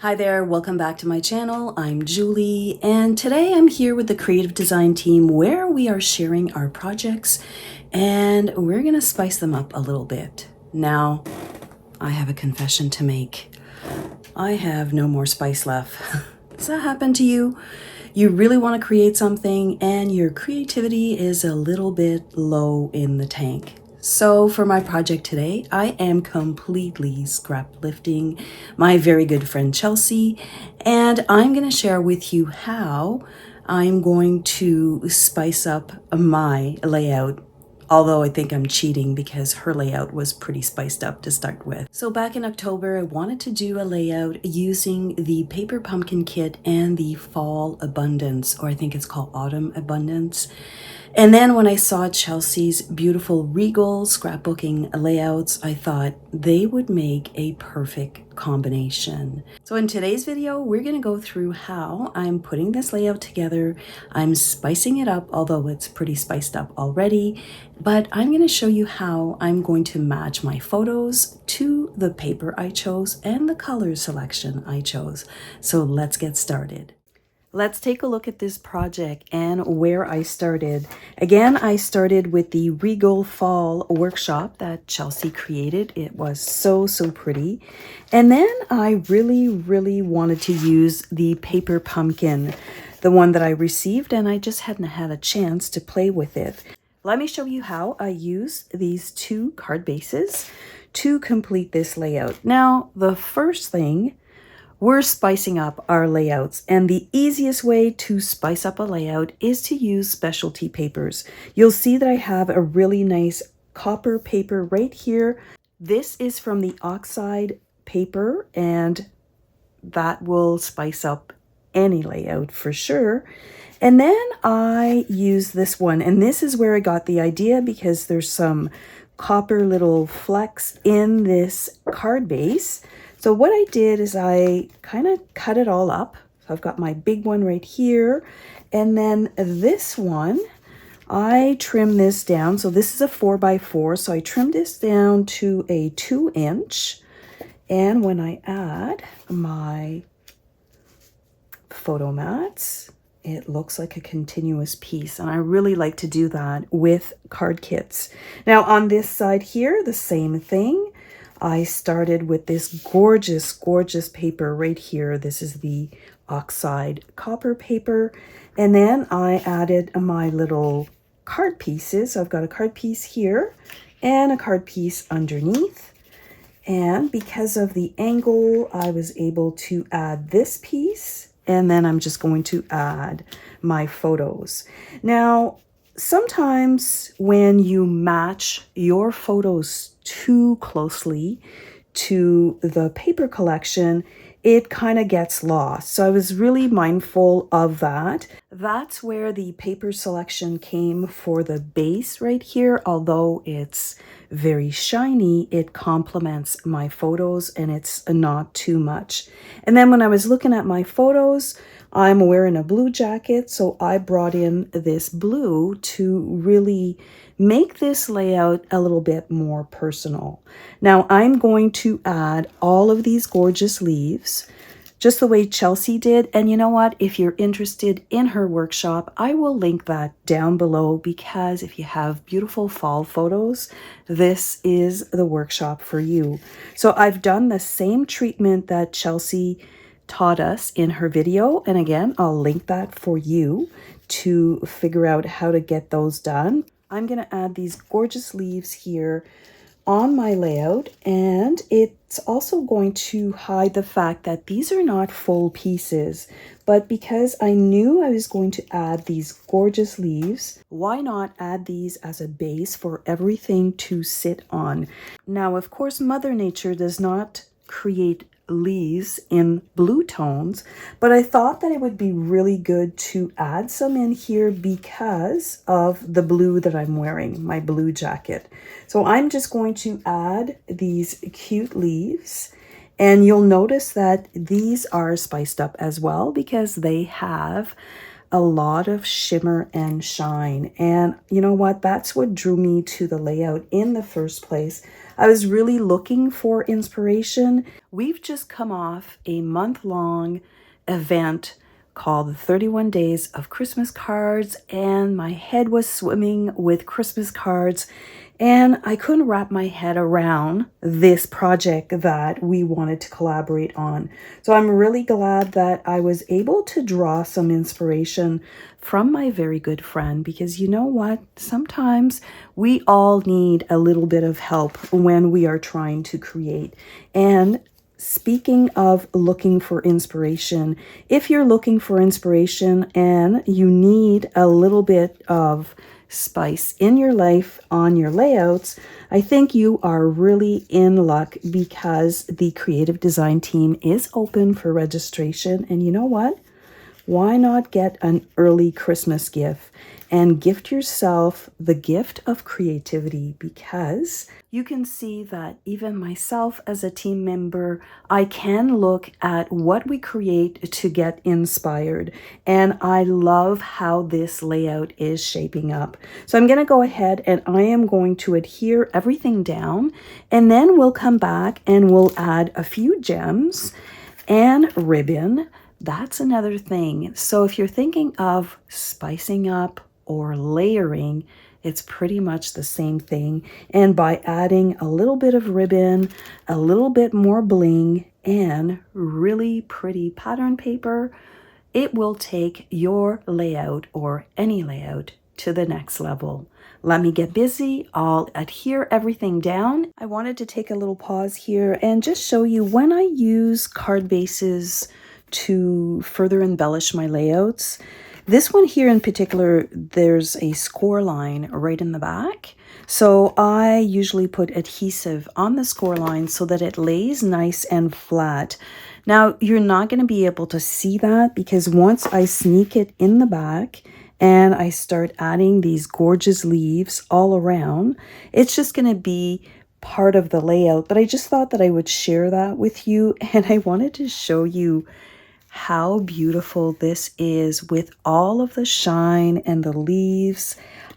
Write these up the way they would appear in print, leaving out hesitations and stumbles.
Hi there, welcome back to my channel. I'm Julie, and today I'm here with the creative design team where we are sharing our projects and we're gonna spice them up a little bit. Now, I have a confession to make. I have no more spice left. Does that happen to you? You really want to create something and your creativity is a little bit low in the tank. So for my project today, I am completely scrap lifting my very good friend Chelsey, and I'm going to share with you how I'm going to spice up my layout. Although I think I'm cheating because her layout was pretty spiced up to start with. So back in October, I wanted to do a layout using the paper pumpkin kit and the fall abundance, or I think it's called autumn abundance. And then when I saw Chelsey's beautiful regal scrapbooking layouts, I thought they would make a perfect combination. So in today's video, we're going to go through how I'm putting this layout together. I'm spicing it up, although it's pretty spiced up already, but I'm going to show you how I'm going to match my photos to the paper I chose and the color selection I chose. So let's get started. Let's take a look at this project and where I started. Again, I started with the Regal Fall workshop that Chelsey created. It was so pretty. And then I really wanted to use the paper pumpkin, the one that I received, and I just hadn't had a chance to play with it. Let me show you how I use these two card bases to complete this layout. Now, the first thing, we're spicing up our layouts, and the easiest way to spice up a layout is to use specialty papers. You'll see that I have a really nice copper paper right here. This is from the oxide paper, and that will spice up any layout for sure. And then I use this one, and this is where I got the idea because there's some copper little flecks in this card base. So what I did is I kind of cut it all up. So I've got my big one right here. And then this one, I trimmed this down. So this is a 4x4. So I trimmed this down to a 2-inch. And when I add my photo mats, it looks like a continuous piece, and I really like to do that with card kits. Now on this side here, the same thing. I started with this gorgeous paper right here. This is the oxide copper paper, and then I added my little card pieces. So I've got a card piece here and a card piece underneath, and because of the angle, I was able to add this piece. And then I'm just going to add my photos. Now, sometimes when you match your photos too closely to the paper collection, it kind of gets lost. So I was really mindful of that. That's where the paper selection came for the base right here. Although it's very shiny, it complements my photos and it's not too much. And then when I was looking at my photos, I'm wearing a blue jacket, so I brought in this blue to really make this layout a little bit more personal. Now I'm going to add all of these gorgeous leaves, just the way Chelsey did. And you know what? If you're interested in her workshop, I will link that down below, because if you have beautiful fall photos, this is the workshop for you. So I've done the same treatment that Chelsey taught us in her video. And again, I'll link that for you to figure out how to get those done. I'm going to add these gorgeous leaves here on my layout, and it's also going to hide the fact that these are not full pieces. But because I knew I was going to add these gorgeous leaves, why not add these as a base for everything to sit on? Now, of course, Mother Nature does not create leaves in blue tones, but I thought that it would be really good to add some in here because of the blue that I'm wearing, my blue jacket. So I'm just going to add these cute leaves, and you'll notice that these are spiced up as well because they have a lot of shimmer and shine. And you know what? That's what drew me to the layout in the first place. I was really looking for inspiration. We've just come off a month-long event called 31 Days of Christmas Cards, and my head was swimming with Christmas cards, and I couldn't wrap my head around this project that we wanted to collaborate on. So I'm really glad that I was able to draw some inspiration from my very good friend, because you know what? Sometimes we all need a little bit of help when we are trying to create. And speaking of looking for inspiration, if you're looking for inspiration and you need a little bit of spice in your life on your layouts, I think you are really in luck, because the creative design team is open for registration. And you know what? Why not get an early Christmas gift and gift yourself the gift of creativity? Because you can see that even myself as a team member, I can look at what we create to get inspired. And I love how this layout is shaping up. So I'm going to go ahead and I am going to adhere everything down, and then we'll come back and we'll add a few gems and ribbon. That's another thing. So if you're thinking of spicing up or layering, it's pretty much the same thing. And by adding a little bit of ribbon, a little bit more bling, and really pretty pattern paper, it will take your layout or any layout to the next level. Let me get busy. I'll adhere everything down. I wanted to take a little pause here and just show you when I use card bases to further embellish my layouts. This one here in particular, there's a score line right in the back. So I usually put adhesive on the score line so that it lays nice and flat. Now, you're not going to be able to see that, because once I sneak it in the back and I start adding these gorgeous leaves all around, it's just going to be part of the layout. But I just thought that I would share that with you, and I wanted to show you how beautiful this is with all of the shine and the leaves.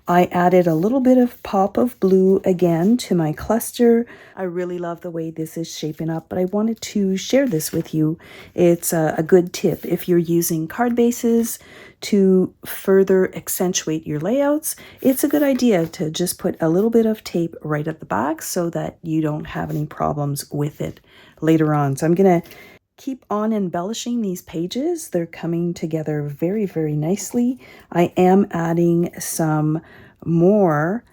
I added a little bit of pop of blue again to my cluster. I really love the way this is shaping up, but I wanted to share this with you. It's a good tip if you're using card bases to further accentuate your layouts. It's a good idea to just put a little bit of tape right at the back so that you don't have any problems with it later on. So I'm going to keep on embellishing these pages. They're coming together very, very nicely. I am adding some more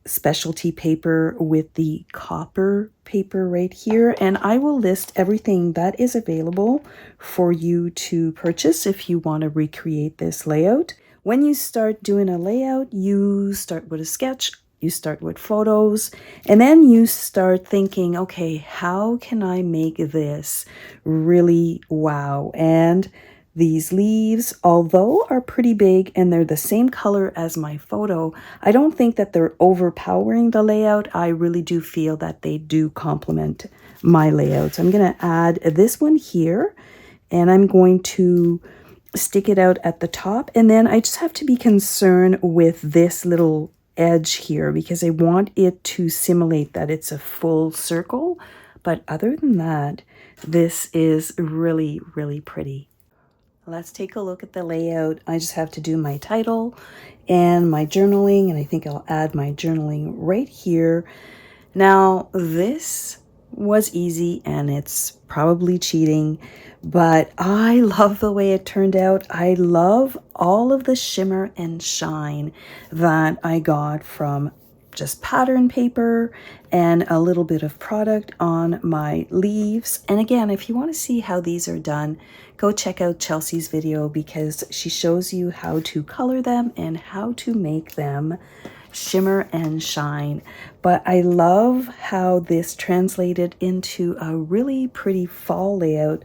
specialty paper with the copper paper right here, and I will list everything that is available for you to purchase if you want to recreate this layout. When you start doing a layout, you start with a sketch, you start with photos, and then you start thinking, okay, how can I make this really wow? And these leaves, although are pretty big and they're the same color as my photo, I don't think that they're overpowering the layout. I really do feel that they do complement my layouts. I'm going to add this one here, and I'm going to stick it out at the top. And then I just have to be concerned with this little edge here, because I want it to simulate that it's a full circle. But other than that, this is really, really pretty. Let's take a look at the layout. I just have to do my title and my journaling, and I think I'll add my journaling right here. Now, this was easy and it's probably cheating, but I love the way it turned out. I love all of the shimmer and shine that I got from just pattern paper and a little bit of product on my leaves. And again, if you want to see how these are done, go check out Chelsey's video, because she shows you how to color them and how to make them shimmer and shine. But I love how this translated into a really pretty fall layout.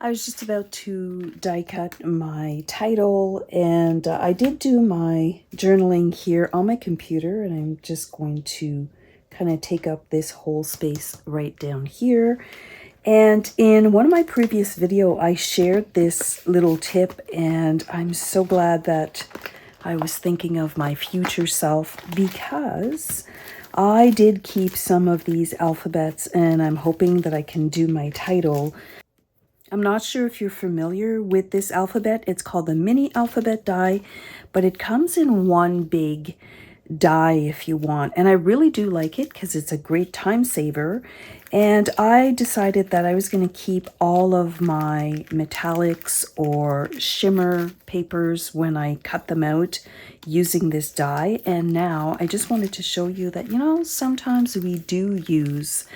I was just about to die cut my title, and I did do my journaling here on my computer, and I'm just going to kind of take up this whole space right down here. And in one of my previous video, I shared this little tip, and I'm so glad that I was thinking of my future self, because I did keep some of these alphabets, and I'm hoping that I can do my title. I'm not sure if you're familiar with this alphabet. It's called the mini alphabet die, but it comes in one big die if you want. And I really do like it because it's a great time saver. And I decided that I was going to keep all of my metallics or shimmer papers when I cut them out using this die. And now I just wanted to show you that, you know, sometimes we do use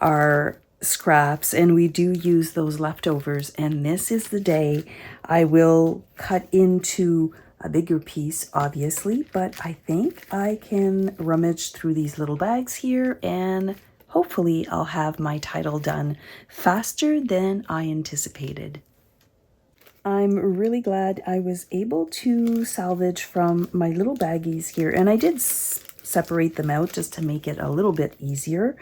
our scraps and we do use those leftovers, and this is the day I will cut into a bigger piece, obviously, but I think I can rummage through these little bags here and hopefully I'll have my title done faster than I anticipated. I'm really glad I was able to salvage from my little baggies here, and I did separate them out just to make it a little bit easier.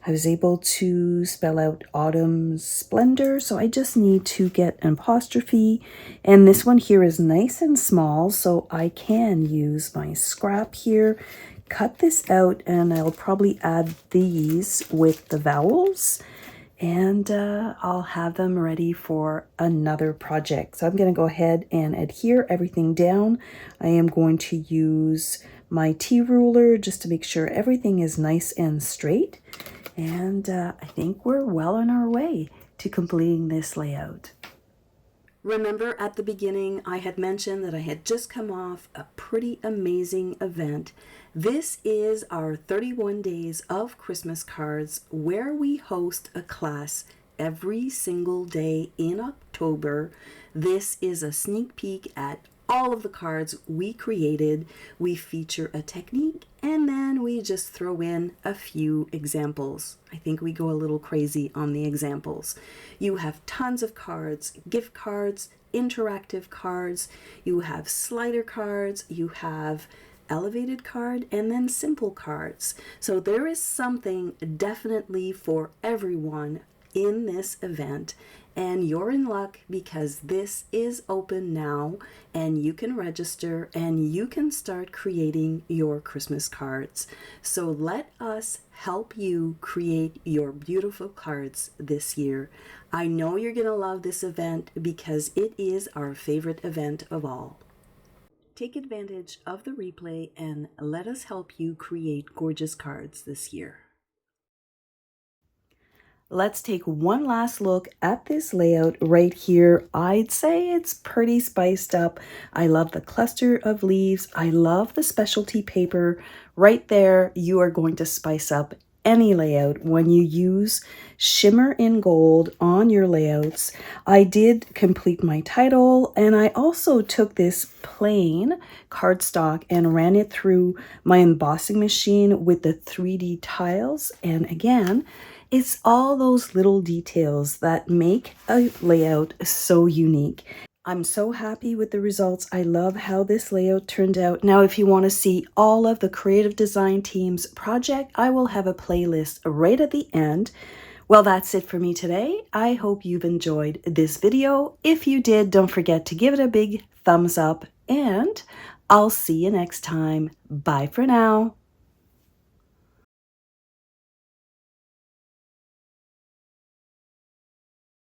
I was able to spell out Autumn's Splendor, so I just need to get an apostrophe, and this one here is nice and small, so I can use my scrap here, cut this out, and I'll probably add these with the vowels, and I'll have them ready for another project. So I'm going to go ahead and adhere everything down. I am going to use my T-ruler just to make sure everything is nice and straight. And I think we're well on our way to completing this layout. Remember at the beginning, I had mentioned that I had just come off a pretty amazing event. This is our 31 days of Christmas cards, where we host a class every single day in October. This is a sneak peek at all of the cards we created. We feature a technique, and then we just throw in a few examples. I think we go a little crazy on the examples. You have tons of cards, gift cards, interactive cards, you have slider cards, you have elevated card, and then simple cards. So there is something definitely for everyone in this event, and you're in luck because this is open now and you can register and you can start creating your Christmas cards. So let us help you create your beautiful cards this year. I know you're going to love this event because it is our favorite event of all. Take advantage of the replay and let us help you create gorgeous cards this year. Let's take one last look at this layout right here. I'd say it's pretty spiced up. I love the cluster of leaves. I love the specialty paper. Right there, you are going to spice up any layout when you use shimmer in gold on your layouts. I did complete my title, and I also took this plain cardstock and ran it through my embossing machine with the 3D tiles. And again, it's all those little details that make a layout so unique. I'm so happy with the results. I love how this layout turned out. Now, if you want to see all of the creative design team's project, I will have a playlist right at the end. Well, that's it for me today. I hope you've enjoyed this video. If you did, don't forget to give it a big thumbs up, and I'll see you next time. Bye for now.